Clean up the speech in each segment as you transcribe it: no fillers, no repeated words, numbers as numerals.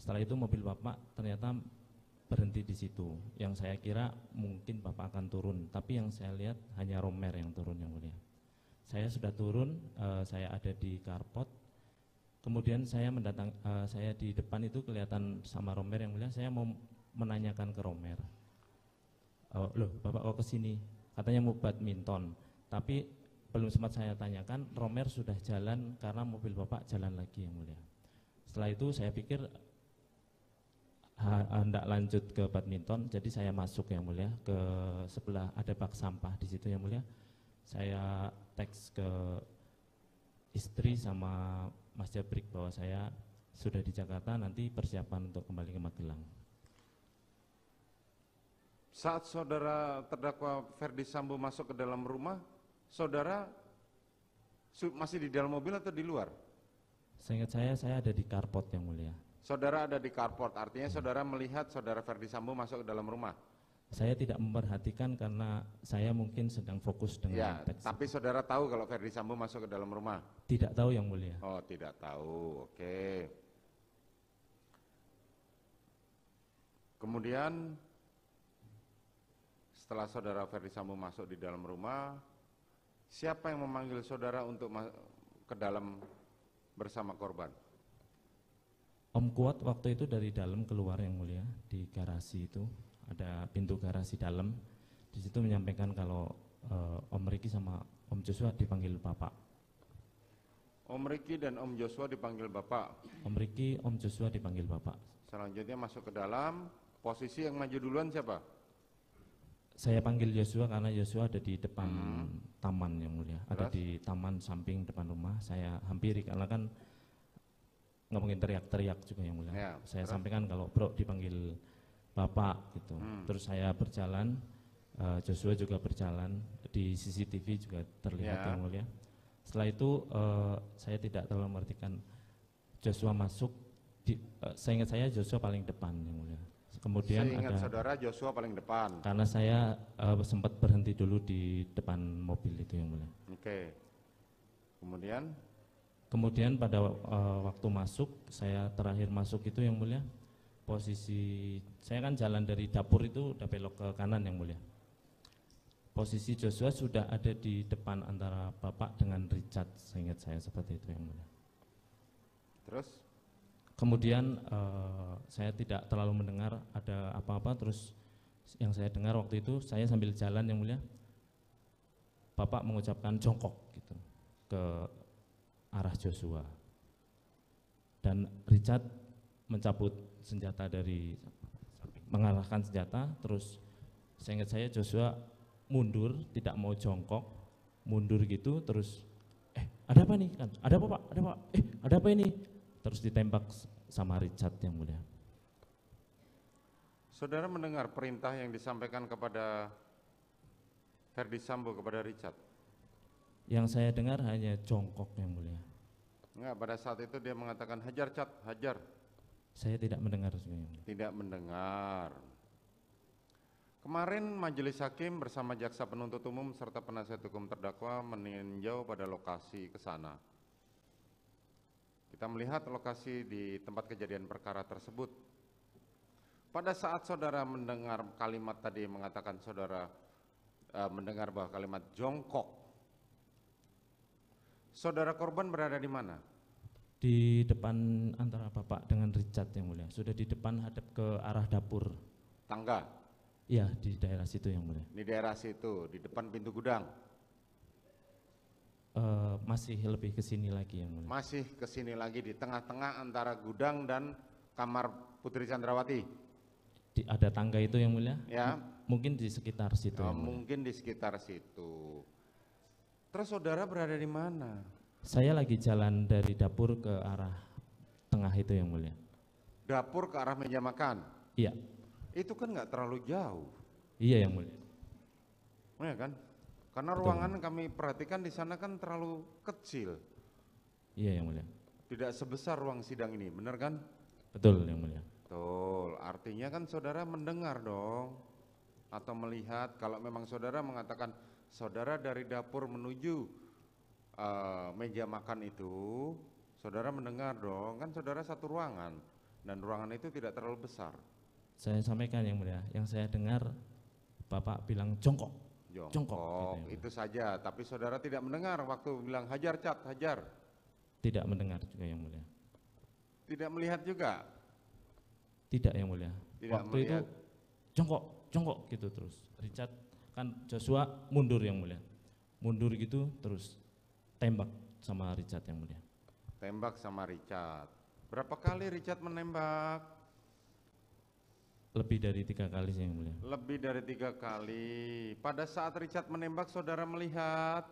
Setelah itu mobil Bapak ternyata berhenti di situ. Yang saya kira mungkin Bapak akan turun, tapi yang saya lihat hanya Romer yang turun, yang mulia. Saya sudah turun, saya ada di carport. Kemudian saya saya di depan itu kelihatan sama Romer, yang mulia. Saya mau menanyakan ke Romer, loh Bapak kok kesini? Katanya mau badminton. Tapi belum sempat saya tanyakan, Romer sudah jalan karena mobil Bapak jalan lagi, yang mulia. Setelah itu saya pikir hendak lanjut ke badminton, jadi saya masuk, yang mulia, ke sebelah ada bak sampah di situ, yang mulia. Saya teks ke istri sama Mas Jabrik bahwa saya sudah di Jakarta, nanti persiapan untuk kembali ke Magelang. Saat saudara terdakwa Ferdi Sambo masuk ke dalam rumah, saudara masih di dalam mobil atau di luar? Seingat saya ada di carport, yang mulia. Saudara ada di carport, artinya saudara melihat saudara Ferdi Sambo masuk ke dalam rumah? Saya tidak memperhatikan karena saya mungkin sedang fokus dengan teks. Tapi saudara tahu kalau Ferdi Sambo masuk ke dalam rumah? Tidak tahu, yang mulia. Oh, tidak tahu, oke. Kemudian setelah saudara Ferdi Sambo masuk di dalam rumah, siapa yang memanggil saudara untuk ke dalam bersama korban? Om Kuat waktu itu dari dalam keluar, yang mulia, di garasi itu ada pintu garasi dalam. Di situ menyampaikan kalau Om Riki sama Om Joshua dipanggil Bapak. Om Riki dan Om Joshua dipanggil Bapak. Om Riki, Om Joshua dipanggil Bapak. Selanjutnya masuk ke dalam. Posisi yang maju duluan siapa? Saya panggil Joshua karena Joshua ada di depan taman, yang mulia. Ada di taman samping depan rumah. Saya hampiri karena kan nggak mungkin teriak-teriak juga, yang mulia. Ya, saya sampaikan kalau bro dipanggil Bapak gitu. Terus saya berjalan, Joshua juga berjalan, di CCTV juga terlihat, yang mulia. Setelah itu saya tidak terlalu mengertikan Joshua masuk, seingat saya Joshua paling depan, yang mulia. Kemudian Seingat ada saudara Joshua paling depan. karena saya sempat berhenti dulu di depan mobil itu, yang mulia. Oke. Kemudian pada waktu masuk, saya terakhir masuk itu, yang mulia, posisi saya kan jalan dari dapur itu udah belok ke kanan, yang mulia. Posisi Joshua sudah ada di depan antara Bapak dengan Richard, seingat saya seperti itu, yang mulia. Terus? Kemudian saya tidak terlalu mendengar ada apa-apa, terus yang saya dengar waktu itu saya sambil jalan, yang mulia, Bapak mengucapkan jongkok gitu ke arah Joshua. Dan Richard mencabut senjata mengarahkan senjata, terus seingat saya Joshua mundur, tidak mau jongkok, mundur gitu, terus ada apa nih kan? Ada apa Pak? Ada apa? Ada apa ini? Terus ditembak sama Richard, yang mulia. Saudara mendengar perintah yang disampaikan kepada Ferdi Sambo kepada Richard? Yang saya dengar hanya jongkok, yang mulia. Enggak, pada saat itu dia mengatakan hajar Cat, hajar. Saya tidak mendengar sebenarnya. Tidak mendengar. Kemarin majelis hakim bersama jaksa penuntut umum serta penasihat hukum terdakwa meninjau pada lokasi ke sana. Kita melihat lokasi di tempat kejadian perkara tersebut. Pada saat saudara mendengar kalimat tadi mengatakan saudara mendengar bahwa kalimat jongkok, saudara korban berada di mana? Di depan antara Bapak dengan Richard, yang mulia. Sudah di depan hadap ke arah dapur. Tangga? Iya, di daerah situ, yang mulia. Di daerah situ, di depan pintu gudang? Masih lebih ke sini lagi, yang mulia. Masih ke sini lagi, di tengah-tengah antara gudang dan kamar Putri Chandrawati? Ada tangga itu, yang mulia? Ya. Mungkin di sekitar situ. Mungkin di sekitar situ. Terus saudara berada di mana? Saya lagi jalan dari dapur ke arah tengah itu, yang mulia. Dapur ke arah meja makan? Iya. Itu kan nggak terlalu jauh. Iya, yang mulia. Ya kan? Karena ruangan kami perhatikan di sana kan terlalu kecil. Iya, yang mulia. Tidak sebesar ruang sidang ini, benar kan? Betul, yang mulia. Betul, artinya kan saudara mendengar dong, atau melihat. Kalau memang saudara mengatakan saudara dari dapur menuju meja makan itu, saudara mendengar dong, kan saudara satu ruangan. Dan ruangan itu tidak terlalu besar. Saya sampaikan yang mulia, yang saya dengar Bapak bilang jongkok. Jongkok, gitu, itu saja. Tapi saudara tidak mendengar waktu bilang hajar Cat, hajar. Tidak mendengar juga yang mulia. Tidak melihat juga. Tidak yang mulia. Tidak Waktu melihat. itu jongkok gitu terus. Richard kan Joshua mundur yang mulia. Mundur gitu terus tembak sama Richard yang mulia. Tembak sama Richard. Berapa kali Richard menembak? Lebih dari 3 kali sih yang mulia. Lebih dari 3 kali. Pada saat Richard menembak, saudara melihat?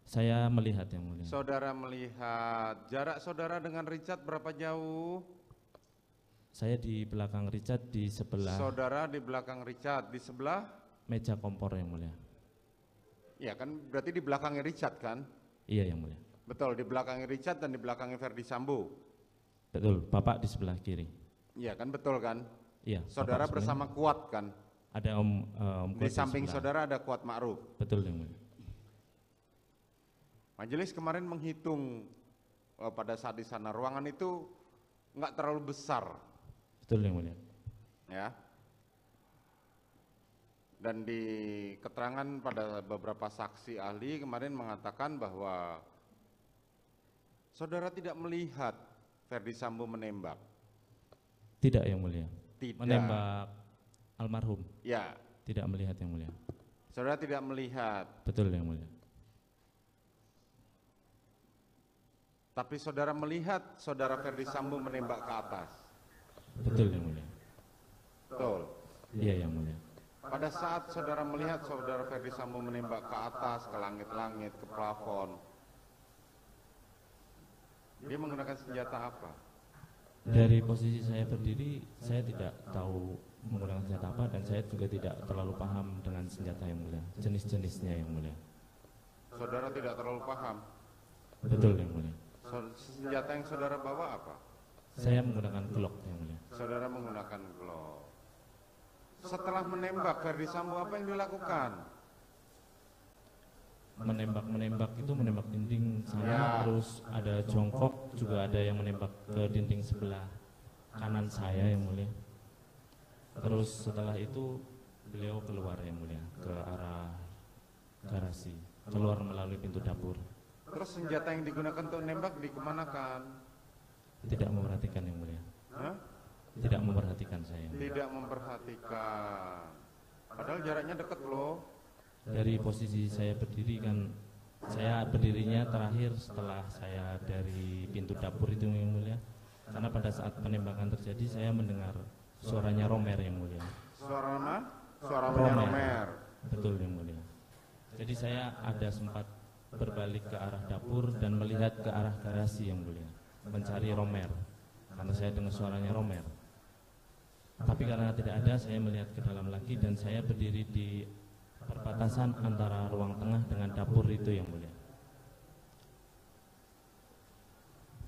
Saya melihat yang mulia. Saudara melihat. Jarak saudara dengan Richard berapa jauh? Saya di belakang Richard di sebelah Saudara di belakang Richard, di sebelah? meja kompor yang mulia. Ya kan berarti di belakangnya Richard kan? Iya yang mulia. Betul, di belakangnya Richard dan di belakangnya Ferdi Sambo. Betul, Bapak di sebelah kiri. Iya kan, betul kan? Iya. Saudara Bapak bersama Kuat kan? ada Om Di Kuat samping sebelah. saudara ada Kuat Ma'ruf. Betul yang mulia. Majelis kemarin menghitung pada saat di sana ruangan itu nggak terlalu besar, Betul yang mulia. ya. Dan di keterangan pada beberapa saksi ahli kemarin mengatakan bahwa saudara tidak melihat Ferdi Sambo menembak. Tidak yang mulia. Tidak. Menembak almarhum. Ya, Tidak melihat yang mulia. saudara tidak melihat. Betul yang mulia. Tapi saudara melihat saudara Ferdi Sambo menembak ke atas. Betul yang mulia. Betul. Iya yang mulia. Pada saat saudara melihat saudara Ferdi Sambo menembak ke atas, ke langit-langit, ke plafon, dia menggunakan senjata apa? Dari posisi saya berdiri, saya tidak tahu menggunakan senjata apa dan saya juga tidak terlalu paham dengan senjata yang mulia, jenis-jenisnya yang mulia. Saudara tidak terlalu paham. Betul yang mulia. Senjata yang saudara bawa apa? Saya menggunakan Glock yang mulia. Saudara menggunakan Glock. Setelah menembak Ferdi Sambo apa yang dilakukan? Menembak itu menembak dinding sana, Ya. terus ada jongkok, juga ada yang menembak ke dinding sebelah kanan saya yang mulia. Terus setelah itu beliau keluar yang mulia ke arah garasi, keluar melalui pintu dapur. Terus senjata yang digunakan untuk nembak dikemanakan? Tidak memperhatikan yang mulia. Hah? Tidak memperhatikan saya yang mulia. Tidak memperhatikan. Padahal jaraknya dekat loh. Dari posisi saya berdiri kan, saya berdirinya terakhir setelah saya dari pintu dapur itu yang mulia. Karena pada saat penembakan terjadi saya mendengar suaranya Romer yang mulia. Suara mana? Suaranya Romer. Betul yang mulia. Jadi saya ada sempat berbalik ke arah dapur dan melihat ke arah garasi yang mulia, mencari Romer karena saya dengar suaranya Romer. Tapi karena tidak ada, saya melihat ke dalam lagi dan saya berdiri di perbatasan antara ruang tengah dengan dapur itu yang mulia.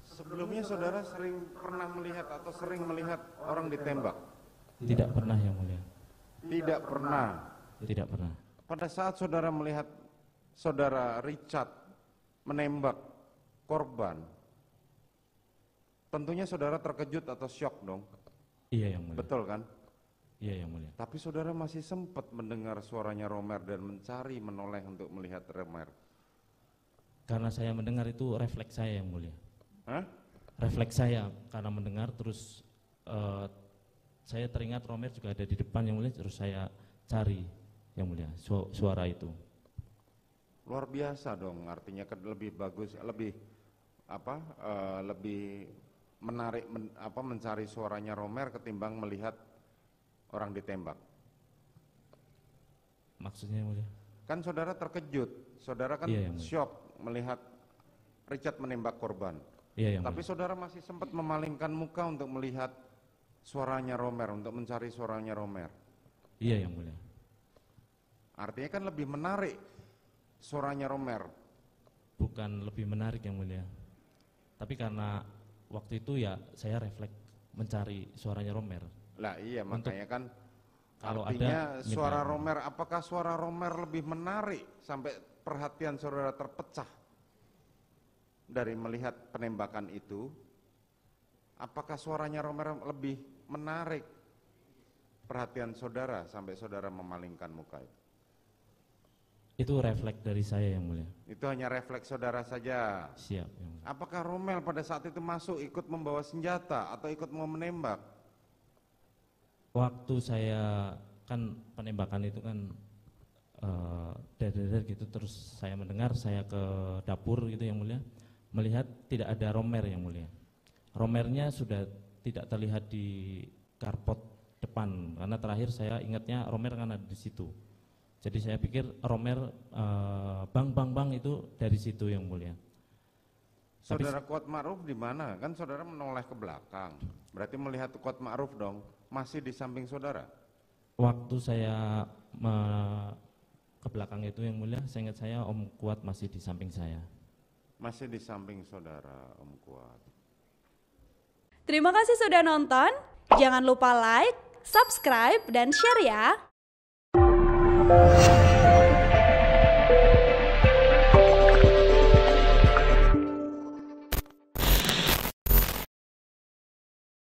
Sebelumnya saudara pernah melihat atau sering melihat orang ditembak? Tidak pernah yang mulia. Tidak pernah. Tidak pernah. Pada saat saudara melihat saudara Richard menembak korban, tentunya saudara terkejut atau syok dong. Iya yang mulia. Betul kan? Iya yang mulia. Tapi saudara masih sempat mendengar suaranya Romer dan mencari, menoleh untuk melihat Romer. Karena saya mendengar itu refleks saya yang mulia. Hah? Refleks saya karena mendengar terus saya teringat Romer juga ada di depan yang mulia, terus saya cari yang mulia suara itu. Luar biasa dong, artinya kan lebih bagus, lebih lebih menarik mencari suaranya Romer ketimbang melihat orang ditembak. Maksudnya yang mulia? Kan saudara terkejut, saudara kan Iya, yang mulia. syok melihat Richard menembak korban. Iya yang Tapi mulia. saudara masih sempat memalingkan muka untuk melihat suaranya Romer, untuk mencari suaranya Romer. Iya yang mulia. Artinya kan lebih menarik suaranya Romer. Bukan lebih menarik yang mulia. Tapi karena waktu itu ya saya refleks mencari suaranya Romer. Lah iya, makanya kan kalau artinya ada, suara minta. Romer, apakah suara Romer lebih menarik sampai perhatian saudara terpecah dari melihat penembakan itu, apakah suaranya Romer lebih menarik perhatian saudara sampai saudara memalingkan muka itu? Itu refleks dari saya yang mulia. Itu hanya refleks saudara saja. Siap yang mulia. Apakah Romel pada saat itu masuk ikut membawa senjata atau ikut mau menembak? Waktu saya kan penembakan itu kan der gitu, terus saya mendengar, saya ke dapur gitu yang mulia, melihat tidak ada Romer yang mulia. Romernya sudah tidak terlihat di karpot depan, karena terakhir saya ingatnya Romer kan ada di situ. Jadi saya pikir Romer bang itu dari situ yang mulia. Saudara Kuat Ma'ruf di mana? Kan saudara menoleh ke belakang, berarti melihat Kuat Ma'ruf dong, masih di samping saudara? Waktu saya ke belakang itu yang mulia, saya ingat saya Om Kuat masih di samping saya. Masih di samping saudara Om Kuat. Terima kasih sudah nonton, jangan lupa like, subscribe, dan share ya.